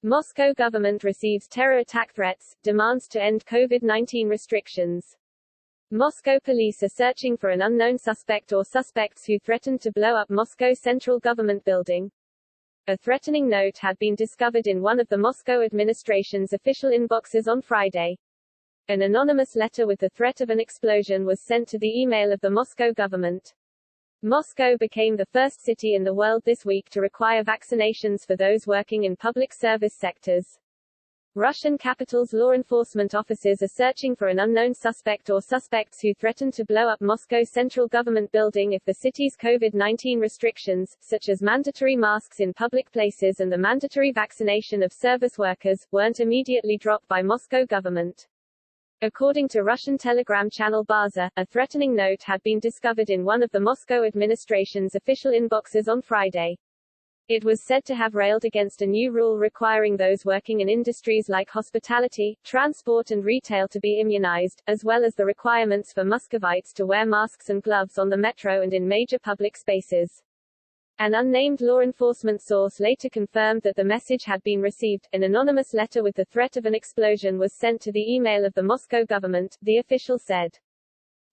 Moscow government receives terror attack threats, demands to end COVID-19 restrictions. Moscow police are searching for an unknown suspect or suspects who threatened to blow up Moscow central government building. A threatening note had been discovered in one of the Moscow administration's official inboxes on Friday. An anonymous letter with the threat of an explosion was sent to the email of the Moscow government. Moscow became the first city in the world this week to require vaccinations for those working in public service sectors. Russian capital's law enforcement officers are searching for an unknown suspect or suspects who threatened to blow up Moscow's central government building if the city's COVID-19 restrictions, such as mandatory masks in public places and the mandatory vaccination of service workers, weren't immediately dropped by Moscow government. According to Russian telegram channel Baza, a threatening note had been discovered in one of the Moscow administration's official inboxes on Friday. It was said to have railed against a new rule requiring those working in industries like hospitality, transport and retail to be immunized, as well as the requirements for Muscovites to wear masks and gloves on the metro and in major public spaces. An unnamed law enforcement source later confirmed that the message had been received. An anonymous letter with the threat of an explosion was sent to the email of the Moscow government, the official said.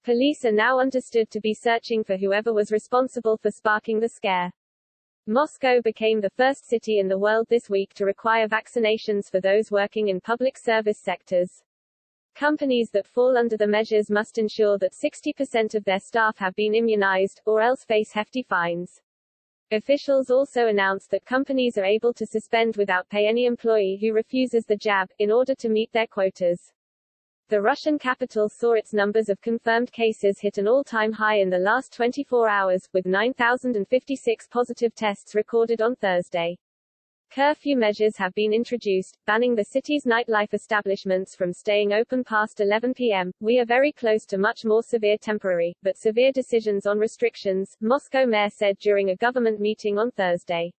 Police are now understood to be searching for whoever was responsible for sparking the scare. Moscow became the first city in the world this week to require vaccinations for those working in public service sectors. Companies that fall under the measures must ensure that 60% of their staff have been immunized, or else face hefty fines. Officials also announced that companies are able to suspend without pay any employee who refuses the jab, in order to meet their quotas. The Russian capital saw its numbers of confirmed cases hit an all-time high in the last 24 hours, with 9,056 positive tests recorded on Thursday. Curfew measures have been introduced, banning the city's nightlife establishments from staying open past 11 p.m. We are very close to much more severe temporary, but severe decisions on restrictions, Moscow mayor said during a government meeting on Thursday.